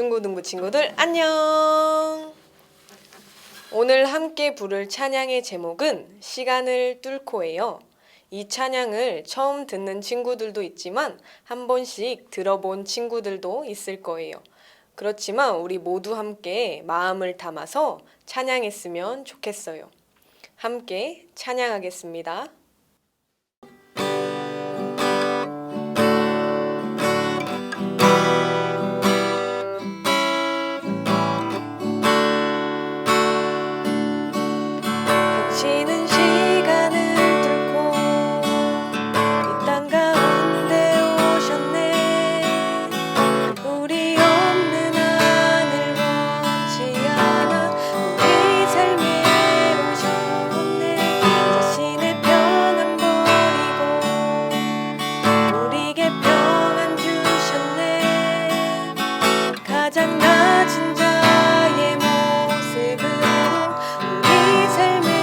중고등부 친구들 안녕! 오늘 함께 부를 찬양의 제목은 시간을 뚫고예요. 이 찬양을 처음 듣는 친구들도 있지만 한 번씩 들어본 친구들도 있을 거예요. 그렇지만 우리 모두 함께 마음을 담아서 찬양했으면 좋겠어요. 함께 찬양하겠습니다. 당신은 시간을 뚫고 이 땅 가운데 오셨네. 우리 없는 하늘 원치 않아 우리 삶에 오셨네. 자신의 평안 버리고 우리에게 평안 주셨네. 가장 낮은 자의 모습으로 우리 삶에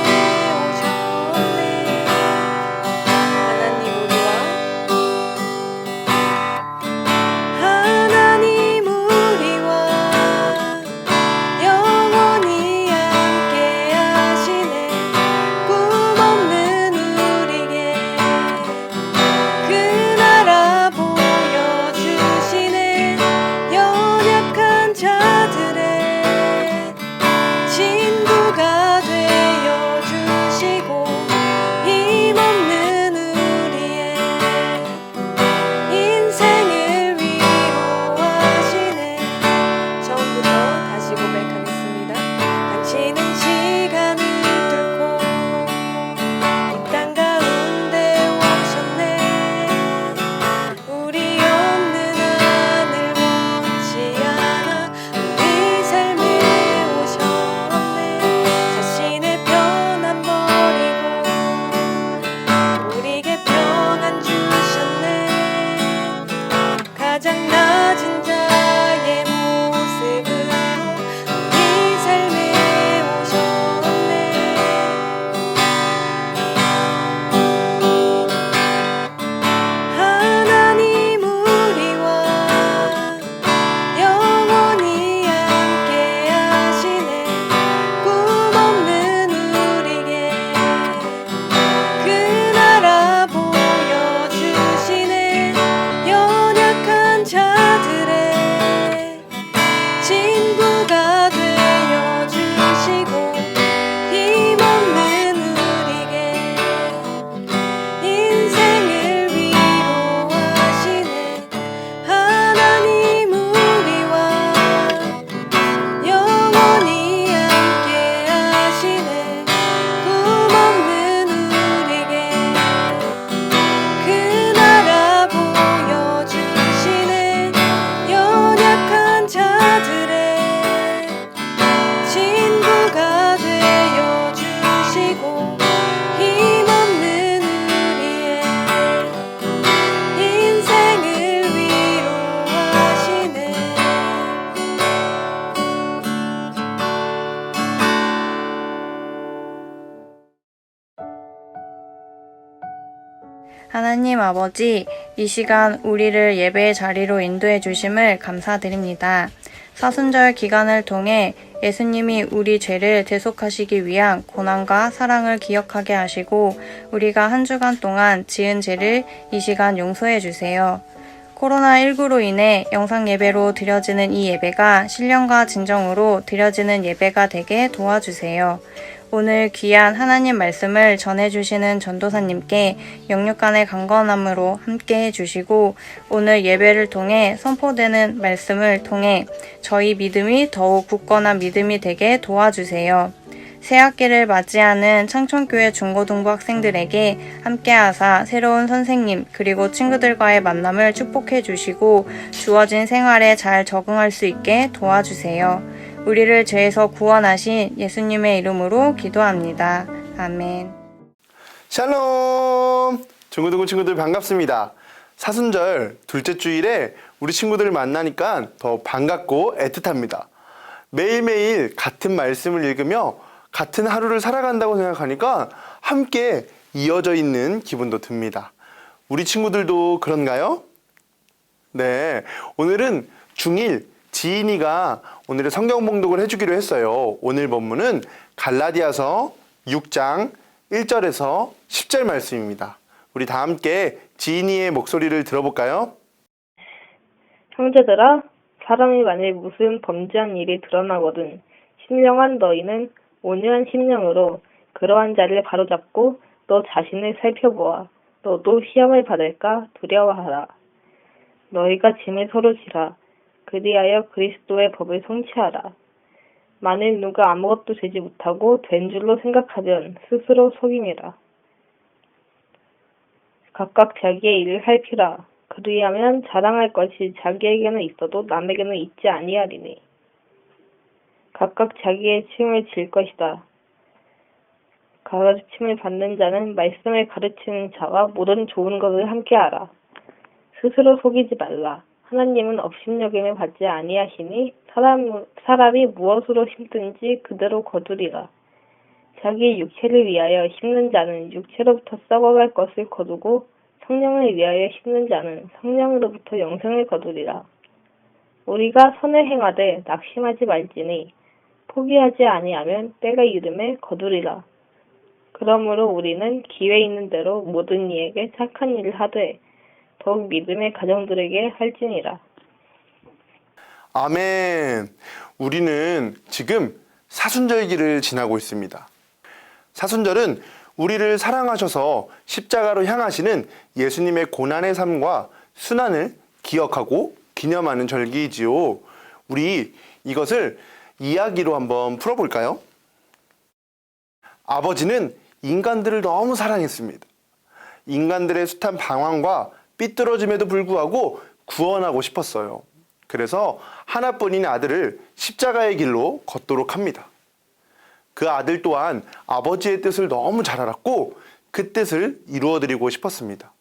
하나님 아버지, 이 시간 우리를 예배의 자리로 인도해 주심을 감사드립니다. 사순절 기간을 통해 예수님이 우리 죄를 대속하시기 위한 고난과 사랑을 기억하게 하시고 우리가 한 주간 동안 지은 죄를 이 시간 용서해 주세요. 코로나19로 인해 영상 예배로 드려지는 이 예배가 신령과 진정으로 드려지는 예배가 되게 도와주세요. 오늘 귀한 하나님 말씀을 전해주시는 전도사님께 영육간의 강건함으로 함께 해주시고 오늘 예배를 통해 선포되는 말씀을 통해 저희 믿음이 더욱 굳건한 믿음이 되게 도와주세요. 새학기를 맞이하는 창천교회 중고등부 학생들에게 함께하사 새로운 선생님 그리고 친구들과의 만남을 축복해 주시고 주어진 생활에 잘 적응할 수 있게 도와주세요. 우리를 죄에서 구원하신 예수님의 이름으로 기도합니다. 아멘. 샬롬! 중고등부 친구들 반갑습니다. 사순절 둘째 주일에 우리 친구들을 만나니까 더 반갑고 애틋합니다. 매일매일 같은 말씀을 읽으며 같은 하루를 살아간다고 생각하니까 함께 이어져 있는 기분도 듭니다. 우리 친구들도 그런가요? 네, 오늘은 중1 지인이가 오늘의 성경 봉독을 해주기로 했어요. 오늘 본문은 갈라디아서 6장 1절에서 10절 말씀입니다. 우리 다 함께 지인이의 목소리를 들어볼까요? 형제들아, 사람이 만일 무슨 범죄한 일이 드러나거든 신령한 너희는 온유한 심령으로 그러한 자를 바로잡고 너 자신을 살펴보아 너도 시험을 받을까 두려워하라. 너희가 짐을 서로 지라. 그리하여 그리스도의 법을 성취하라. 만일 누가 아무것도 되지 못하고 된 줄로 생각하면 스스로 속임이라. 각각 자기의 일을 살피라. 그리하면 자랑할 것이 자기에게는 있어도 남에게는 있지 아니하리니. 각각 자기의 칭을 질 것이다. 가르침을 받는 자는 말씀을 가르치는 자와 모든 좋은 것을 함께하라. 스스로 속이지 말라. 하나님은 업신여김을 받지 아니하시니 사람이 무엇으로 심든지 그대로 거두리라. 자기 육체를 위하여 심는 자는 육체로부터 썩어갈 것을 거두고 성령을 위하여 심는 자는 성령으로부터 영생을 거두리라. 우리가 선을 행하되 낙심하지 말지니 포기하지 아니하면 때가 이름에 거두리라. 그러므로 우리는 기회 있는 대로 모든 이에게 착한 일을 하되 더욱 믿음의 가정들에게 할지니라. 아멘. 우리는 지금 사순절기를 지나고 있습니다. 사순절은 우리를 사랑하셔서 십자가로 향하시는 예수님의 고난의 삶과 순환을 기억하고 기념하는 절기이지요. 우리 이것을 이야기로 한번 풀어볼까요? 아버지는 인간들을 너무 사랑했습니다. 인간들의 숱한 방황과 삐뚤어짐에도 불구하고 구원하고 싶었어요. 그래서 하나뿐인 아들을 십자가의 길로 걷도록 합니다. 그 아들 또한 아버지의 뜻을 너무 잘 알았고 그 뜻을 이루어드리고 싶었습니다.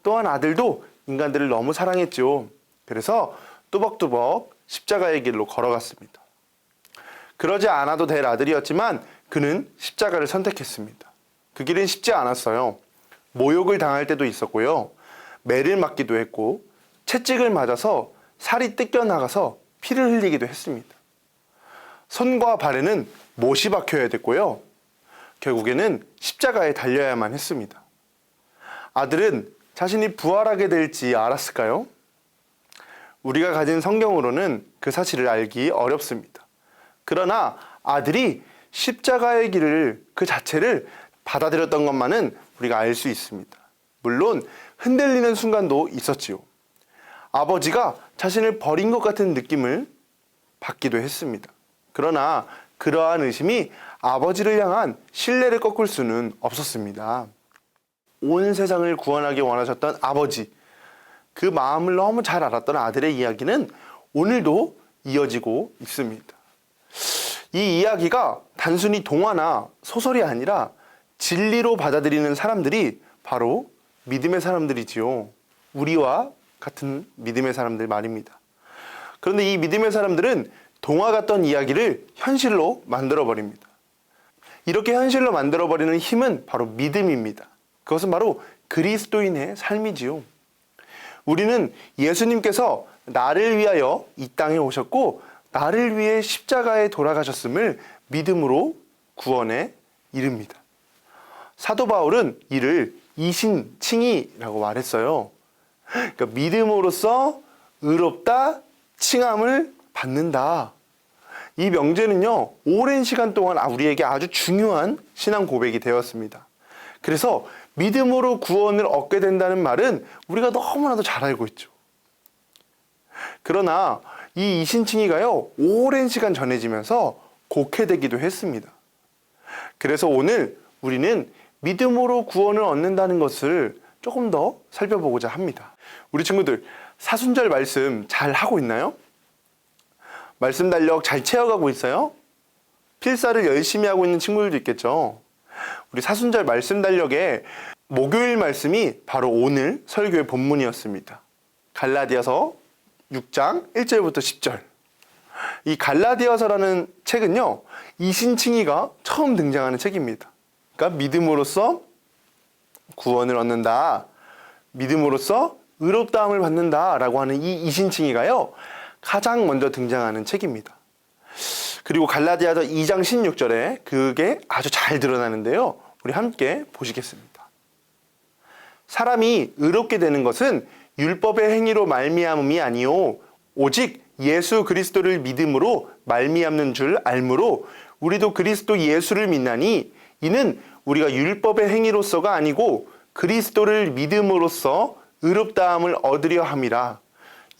또한 아들도 인간들을 너무 사랑했죠. 그래서 뚜벅뚜벅 십자가의 길로 걸어갔습니다. 그러지 않아도 될 아들이었지만 그는 십자가를 선택했습니다. 그 길은 쉽지 않았어요. 모욕을 당할 때도 있었고요. 매를 맞기도 했고 채찍을 맞아서 살이 뜯겨나가서 피를 흘리기도 했습니다. 손과 발에는 못이 박혀야 됐고요. 결국에는 십자가에 달려야만 했습니다. 아들은 자신이 부활하게 될지 알았을까요? 우리가 가진 성경으로는 그 사실을 알기 어렵습니다. 그러나 아들이 십자가의 길을 그 자체를 받아들였던 것만은 우리가 알 수 있습니다. 물론 흔들리는 순간도 있었지요. 아버지가 자신을 버린 것 같은 느낌을 받기도 했습니다. 그러나 그러한 의심이 아버지를 향한 신뢰를 꺾을 수는 없었습니다. 온 세상을 구원하기 원하셨던 아버지, 그 마음을 너무 잘 알았던 아들의 이야기는 오늘도 이어지고 있습니다. 이 이야기가 단순히 동화나 소설이 아니라 진리로 받아들이는 사람들이 바로 믿음의 사람들이지요. 우리와 같은 믿음의 사람들 말입니다. 그런데 이 믿음의 사람들은 동화 같던 이야기를 현실로 만들어버립니다. 이렇게 현실로 만들어버리는 힘은 바로 믿음입니다. 그것은 바로 그리스도인의 삶이지요. 우리는 예수님께서 나를 위하여 이 땅에 오셨고 나를 위해 십자가에 돌아가셨음을 믿음으로 구원에 이릅니다. 사도 바울은 이를 이신칭의라고 말했어요. 그러니까 믿음으로써 의롭다 칭함을 받는다. 이 명제는요, 오랜 시간 동안 우리에게 아주 중요한 신앙 고백이 되었습니다. 그래서 믿음으로 구원을 얻게 된다는 말은 우리가 너무나도 잘 알고 있죠. 그러나 이 이신칭의가요, 오랜 시간 전해지면서 곡해되기도 했습니다. 그래서 오늘 우리는 믿음으로 구원을 얻는다는 것을 조금 더 살펴보고자 합니다. 우리 친구들, 사순절 말씀 잘 하고 있나요? 말씀 달력 잘 채워가고 있어요? 필사를 열심히 하고 있는 친구들도 있겠죠. 우리 사순절 말씀 달력에 목요일 말씀이 바로 오늘 설교의 본문이었습니다. 갈라디아서 6장 1절부터 10절. 이 갈라디아서라는 책은요, 이신칭의가 처음 등장하는 책입니다. 그러니까 믿음으로써 구원을 얻는다, 믿음으로써 의롭다함을 받는다 라고 하는 이 이신칭의가요, 가장 먼저 등장하는 책입니다. 그리고 갈라디아서 2장 16절에 그게 아주 잘 드러나는데요. 우리 함께 보시겠습니다. 사람이 의롭게 되는 것은 율법의 행위로 말미암음이 아니요 오직 예수 그리스도를 믿음으로 말미암는 줄 알므로 우리도 그리스도 예수를 믿나니 이는 우리가 율법의 행위로서가 아니고 그리스도를 믿음으로써 의롭다함을 얻으려 함이라.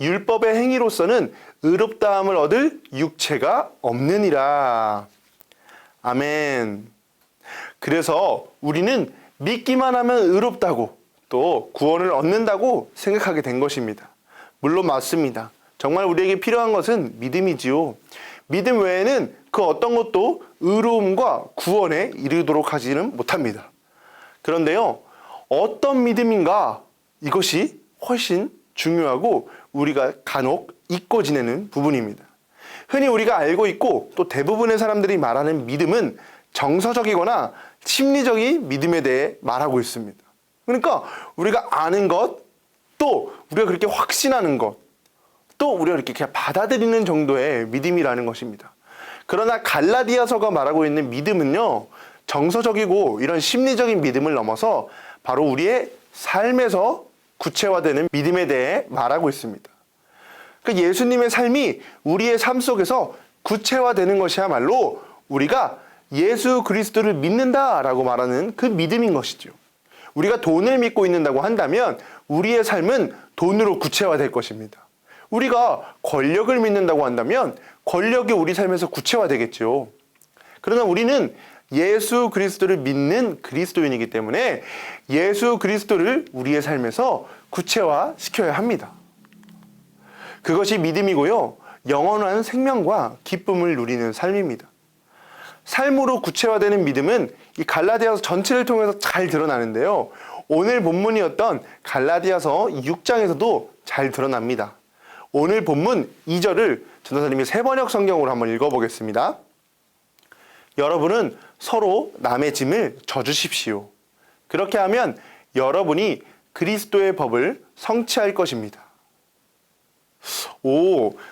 율법의 행위로서는 의롭다함을 얻을 육체가 없느니라. 아멘. 그래서 우리는 믿기만 하면 의롭다고 또 구원을 얻는다고 생각하게 된 것입니다. 물론 맞습니다. 정말 우리에게 필요한 것은 믿음이지요. 믿음 외에는 그 어떤 것도 의로움과 구원에 이르도록 하지는 못합니다. 그런데요, 어떤 믿음인가? 이것이 훨씬 중요하고 우리가 간혹 잊고 지내는 부분입니다. 흔히 우리가 알고 있고 또 대부분의 사람들이 말하는 믿음은 정서적이거나 심리적인 믿음에 대해 말하고 있습니다. 그러니까 우리가 아는 것, 또 우리가 그렇게 확신하는 것, 또 우리가 이렇게 그냥 받아들이는 정도의 믿음이라는 것입니다. 그러나 갈라디아서가 말하고 있는 믿음은요, 정서적이고 이런 심리적인 믿음을 넘어서 바로 우리의 삶에서 구체화되는 믿음에 대해 말하고 있습니다. 그러니까 예수님의 삶이 우리의 삶 속에서 구체화되는 것이야말로 우리가 예수 그리스도를 믿는다라고 말하는 그 믿음인 것이죠. 우리가 돈을 믿고 있는다고 한다면 우리의 삶은 돈으로 구체화될 것입니다. 우리가 권력을 믿는다고 한다면 권력이 우리 삶에서 구체화되겠죠. 그러나 우리는 예수 그리스도를 믿는 그리스도인이기 때문에 예수 그리스도를 우리의 삶에서 구체화시켜야 합니다. 그것이 믿음이고요. 영원한 생명과 기쁨을 누리는 삶입니다. 삶으로 구체화되는 믿음은 이 갈라디아서 전체를 통해서 잘 드러나는데요. 오늘 본문이었던 갈라디아서 6장에서도 잘 드러납니다. 오늘 본문 2절을 전도사님이 세번역 성경으로 한번 읽어보겠습니다. 여러분은 서로 남의 짐을 져주십시오. 그렇게 하면 여러분이 그리스도의 법을 성취할 것입니다.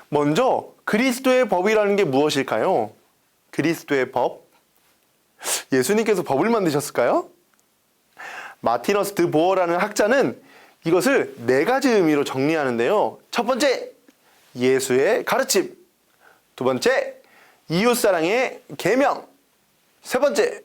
먼저 그리스도의 법이라는 게 무엇일까요? 그리스도의 법? 예수님께서 법을 만드셨을까요? 마티너스 드 보어라는 학자는 이것을 4가지 의미로 정리하는데요. 첫 번째, 예수의 가르침. 두 번째, 이웃사랑의 계명. 세 번째,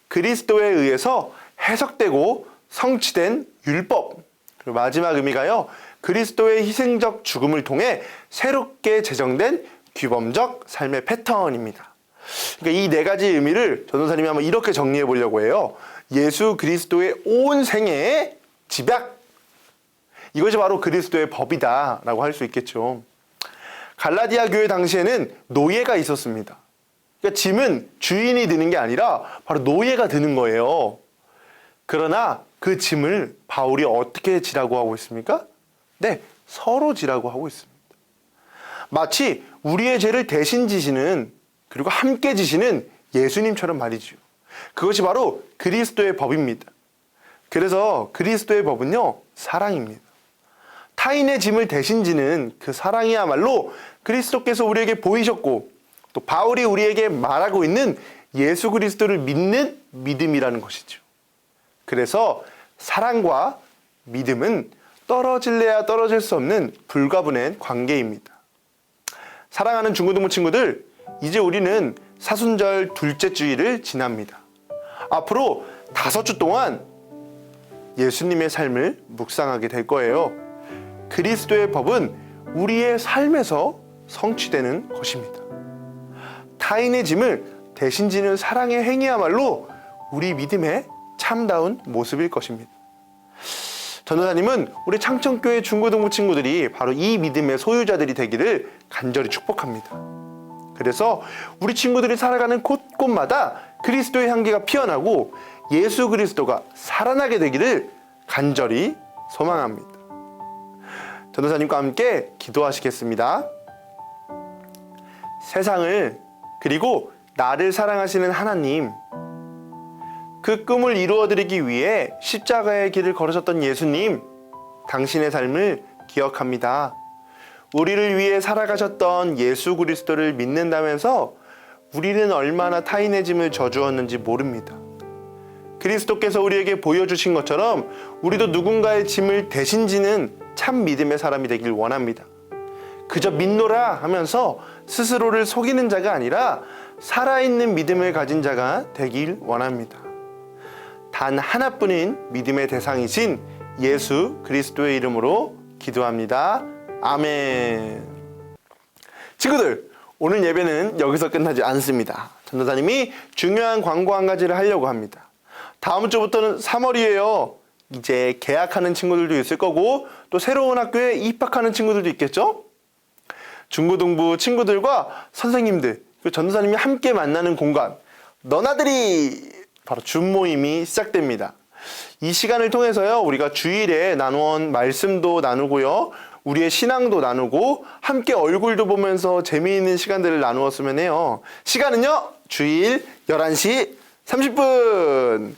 그리스도에 의해서 해석되고 성취된 율법. 그리고 마지막 의미가요, 그리스도의 희생적 죽음을 통해 새롭게 제정된 규범적 삶의 패턴입니다. 그러니까 이 4가지 의미를 전도사님이 한번 이렇게 정리해 보려고 해요. 예수 그리스도의 온 생애의 집약. 이것이 바로 그리스도의 법이다 라고 할 수 있겠죠. 갈라디아 교회 당시에는 노예가 있었습니다. 그러니까 짐은 주인이 드는 게 아니라 바로 노예가 드는 거예요. 그러나 그 짐을 바울이 어떻게 지라고 하고 있습니까? 네, 서로 지라고 하고 있습니다. 마치 우리의 죄를 대신 지시는, 그리고 함께 지시는 예수님처럼 말이죠. 그것이 바로 그리스도의 법입니다. 그래서 그리스도의 법은요, 사랑입니다. 타인의 짐을 대신 지는 그 사랑이야말로 그리스도께서 우리에게 보이셨고 또 바울이 우리에게 말하고 있는 예수 그리스도를 믿는 믿음이라는 것이죠. 그래서 사랑과 믿음은 떨어질래야 떨어질 수 없는 불가분의 관계입니다. 사랑하는 중고등부 친구들, 이제 우리는 사순절 둘째 주일을 지납니다. 앞으로 5주 동안 예수님의 삶을 묵상하게 될 거예요. 그리스도의 법은 우리의 삶에서 성취되는 것입니다. 타인의 짐을 대신 지는 사랑의 행위야말로 우리 믿음의 참다운 모습일 것입니다. 전도사님은 우리 창천교회 중고등부 친구들이 바로 이 믿음의 소유자들이 되기를 간절히 축복합니다. 그래서 우리 친구들이 살아가는 곳곳마다 그리스도의 향기가 피어나고 예수 그리스도가 살아나게 되기를 간절히 소망합니다. 전도사님과 함께 기도하시겠습니다. 세상을, 그리고 나를 사랑하시는 하나님, 그 꿈을 이루어드리기 위해 십자가의 길을 걸으셨던 예수님, 당신의 삶을 기억합니다. 우리를 위해 살아가셨던 예수 그리스도를 믿는다면서 우리는 얼마나 타인의 짐을 져주었는지 모릅니다. 그리스도께서 우리에게 보여주신 것처럼 우리도 누군가의 짐을 대신 지는 참 믿음의 사람이 되길 원합니다. 그저 믿노라 하면서 스스로를 속이는 자가 아니라 살아있는 믿음을 가진 자가 되길 원합니다. 단 하나뿐인 믿음의 대상이신 예수 그리스도의 이름으로 기도합니다. 아멘. 친구들, 오늘 예배는 여기서 끝나지 않습니다. 전도사님이 중요한 광고 한 가지를 하려고 합니다. 다음 주부터는 3월이에요. 이제 개학하는 친구들도 있을 거고 또 새로운 학교에 입학하는 친구들도 있겠죠? 중고등부 친구들과 선생님들, 그리고 전도사님이 함께 만나는 공간, 너나들이 바로 줌 모임이 시작됩니다. 이 시간을 통해서요, 우리가 주일에 나누온 말씀도 나누고요, 우리의 신앙도 나누고 함께 얼굴도 보면서 재미있는 시간들을 나누었으면 해요. 시간은요, 주일 11시 30분.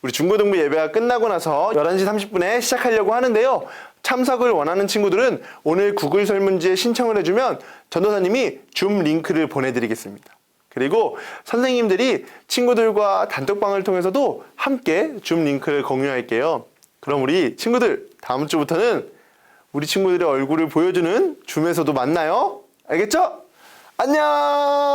우리 중고등부 예배가 끝나고 나서 11시 30분에 시작하려고 하는데요. 참석을 원하는 친구들은 오늘 구글 설문지에 신청을 해주면 전도사님이 줌 링크를 보내드리겠습니다. 그리고 선생님들이 친구들과 단톡방을 통해서도 함께 줌 링크를 공유할게요. 그럼 우리 친구들 다음 주부터는 우리 친구들의 얼굴을 보여주는 줌에서도 만나요. 알겠죠? 안녕!